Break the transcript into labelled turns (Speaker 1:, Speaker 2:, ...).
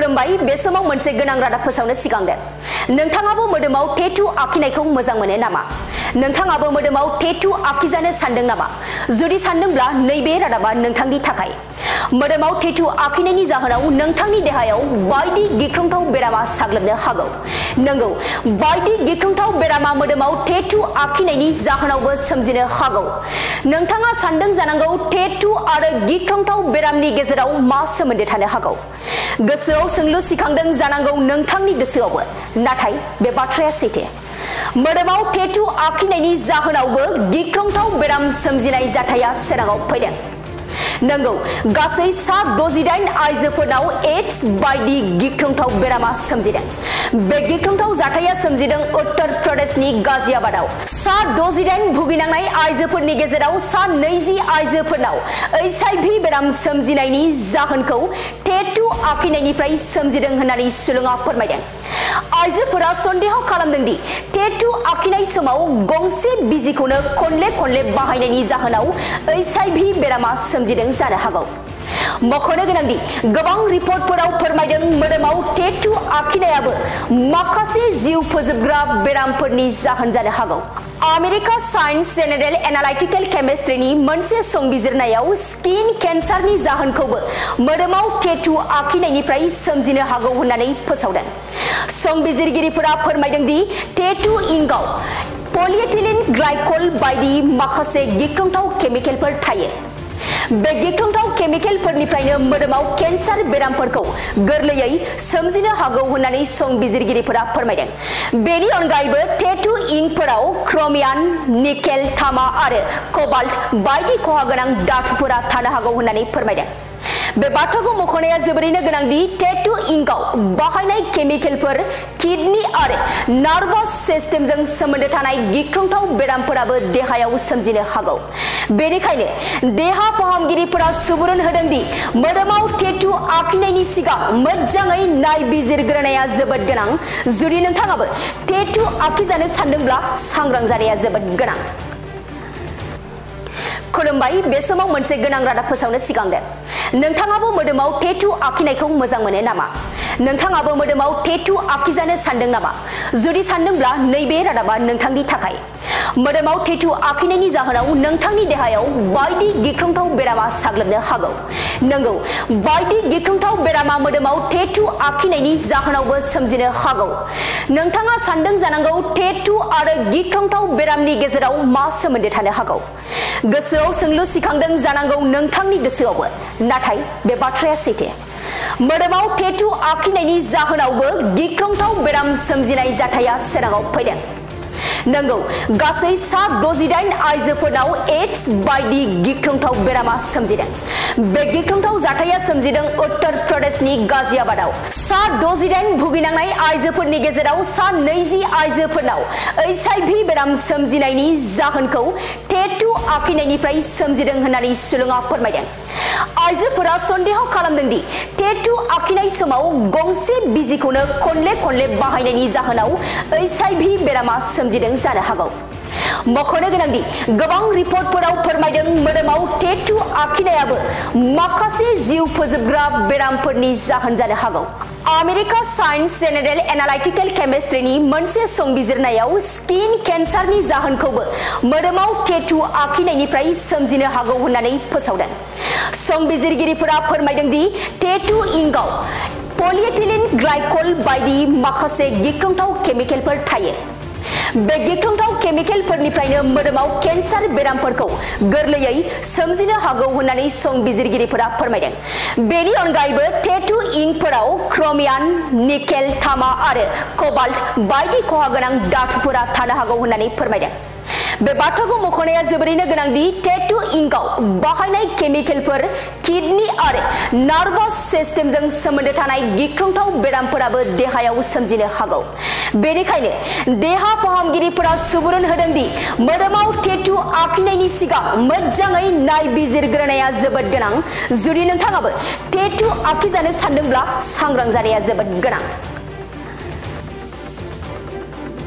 Speaker 1: खुलुमबाय बे समाव मोनसे गोनां रादाब फोसावनो सिगांदों नोंथाङाबो मोदोमाव टेटु आखिनायखौ मोजां मोनो नामा नोंथाङाबो मोदोमाव टेटु आखिजानो सानदों नामा जुदि सानदोंब्ला नैबे रादाबा नोंथांनि थाखाय मोदोमाव टेटु आखिनायनि जाहोनाव नोंथांनि देहायाव बायदि गिख्रंथाव बेरामा साग्लोबनो हागौ नंगौ बायदि गिख्रंथाव बेरामा मोदोमाव टेटु आखिनायनि जाहोनावबो सोमजिनो हागौ नोंथाङा सानदों जानांगौ टेटु आरो गिख्रंथाव बेरामनि गेजेराव मा सोमोन्दो थानो हागौ गोसोआव सोंलु सिखांदों जानांगौ नोंथांनि गोसोआवबो नाथाय बे बाथ्राया सैथो मोदोमाव टेटु आखिनायनि जाहोनावबो गिख्रंथाव बेराम सोमजिनाय जाथाया सोराङाव फैदों नंगौ गासै 68 आइजोफोरनाव एड्स बायदि गिख्रंथाव बेरामा सोमजिदों बे गिख्रंथाव जाथाया सोमजिदों उत्तर प्रदेशनि गाजियाबादाव 68 भुगिनांनाय आइजोफोरनि गेजेराव 20 आइजोफोरनाव HIV बेराम सोमजिनायनि जाहोनखौ टेटु आखिनायनिफ्राय सोमजिदों होननानै सुलुङा फोरमायदों आइजोफोरा सन्देह खालामदों दि टेटु आखिनाय समाव गंसे बिजिखौनो खनले बाहायनायनि जाहोनाव HIV बेरामा सोमजिदों जानो हागौ मख'नो गोनांदि गोबां रिपर्टफोराव फोरमायदों मोदोमाव टेटु आखिनायाबो माखासे जिउ फोजोबग्रा बेरामफोरनि जाहोन जानो हागौ आमेरिका साइन्स जेनेरेल एनालाइटिकल केमिस्ट्रीनि मोनसे संबिजिरनायाव स्किन केन्सारनि जाहोनखौबो मोदोमाव टेटु आखिनायनिफ्राय सोमजिनो हागौ होननानै फोसावदों संबिजिरगिरिफोरा फोरमायदों दि टेटु इंकआव पलिएथिलीन ग्लाइकल बायदि माखासे गिख्रंथाव केमिकेलफोर थायो बे गिख्रंथाव केमिकेलफोरनिफ्रायनो मोदोमाव केन्सार बेरामफोरखौ गोरलैयै सोमजिनो हागौ होननानै संबिजिरगिरिफोरा फोरमायदों बेनि अनगायैबो टेटु इंकफोराव क्रोमियाम निकेल तामा आरो कोबाल्ट बायदि खहा गोनां धातुफोरा थानो हागौ होननानै फोरमायदों बे बाथ्राखौ मख'नाया जोबोरैनो गोनांदि टेटु इंकआव बाहायनाय केमिकेलफोर किडनी आरो नार्भास सिस्टेमजों सोमोन्दो थानाय गिख्रंथाव बेरामफोराबो देहायाव सोमजिनो हागौ बेनिखायनो देहा फाहामगिरिफोरा सुबुरुन होदों दि मोदोमाव टेटु आखिनायनि सिगां मोजाङै नायबिजिरग्रोनाया जोबोद गोनां जुदि नोंथाङाबो टेटु आखिजानो सानदोंब्ला सांग्रां जानाया जोबोद गोनां खुलुमबाय बे समाव मोनसे गोनां रादाब फोसावनो सिगांदों नोंथाङाबो मोदोमाव टेटु आखिनायखौ मोजां मोनो नामा नोंथाङाबो मोदोमाव टेटु आखिजानो सानदों नामा जुदि सानदोंब्ला नैबे रादाबा नोंथांनि थाखाय मोदोमाव टेटु आखिनायनि जाहोनाव नोंथांनि देहायाव बायदि गिख्रंथाव बेरामा साग्लोबनो हागौ नंगौ बायदि गिख्रंथाव बेरामा मोदोमाव टेटु आखिनायनि जाहोनावबो सोमजिनो हागौ नोंथाङा सानदों जानांगौ टेटु आरो गिख्रंथाव बेरामनि गेजेराव मा सोमोन्दो थानो हागौ गोसोआव सोंलु सिखांदों जानांगौ नोंथांनि गोसोआवबो नाथाय बे बाथ्राया सैथो मोदोमाव टेटु आखिनायनि जाहोनावबो गिख्रंथाव बेराम सोमजिनाय जाथाया सोराङाव फैदों नंगौ गासै 68 आइजोफोरनाव एड्स बायदि गिख्रंथाव बेरामा सोमजिदों बे गिख्रंथाव जाथाया सोमजिदों उत्तर प्रदेशनि गाजियाबादाव 68 भुगिनांनाय आइजोफोरनि गेजेराव 20 आइजोफोरनाव HIV बेराम सोमजिनायनि जाहोनखौ टेटु आखिनायनिफ्राय सोमजिदों होननानै सुलुङा फोरमायदों आइजोफोरा सन्देह खालामदों दि टेटु आखिनाय समाव गंसे बिजिखौनो खनले बाहायनायनि जाहोनाव HIV बेरामा सोमजिदों जानो हागौ मख'नो गोनांदि गोबां रिपर्टफोराव फोरमायदों मोदोमाव टेटु आखिनायाबो माखासे जिउ फोजोबग्रा बेरामफोरनि जाहोन जानो हागौ आमेरिका साइन्स जेनेरेल एनालाइटिकल केमिस्ट्रीनि मोनसे संबिजिरनायाव स्किन केन्सारनि जाहोनखौबो मोदोमाव टेटु आखिनायनिफ्राय सोमजिनो हागौ होननानै फोसावदों संबिजिरगिरिफोरा फोरमायदों दि टेटु इंकआव पलिएथिलीन ग्लाइकल बायदि माखासे गिख्रंथाव केमिकेलफोर थायो बे गिख्रंथाव केमिकेलफोरनिफ्रायनो मोदोमाव केन्सार बेरामफोरखौ गोरलैयै सोमजिनो हागौ होननानै संबिजिरगिरिफोरा फोरमायदों बेनि अनगायैबो टेटु इंकफोराव क्रोमियाम निकेल तामा आरो कोबाल्ट बायदि खहा गोनां धातुफोरा थानो हागौ होननानै फोरमायदों बे बाथ्राखौ मख'नाया जोबोरैनो गोनांदि टेटु इंकआव बाहायनाय केमिकेलफोर किडनी आरो नार्भास सिस्टेमजों सोमोन्दो थानाय गिख्रंथाव बेरामफोराबो देहायाव सोमजिनो हागौ बेनिखायनो देहा फाहामगिरिफोरा सुबुरुन होदों दि मोदोमाव टेटु आखिनायनि सिगां मोजाङै नायबिजिरग्रोनाया जोबोद गोनां जुदि नोंथाङाबो टेटु आखिजानो सानदोंब्ला सांग्रां जानाया जोबोद गोनां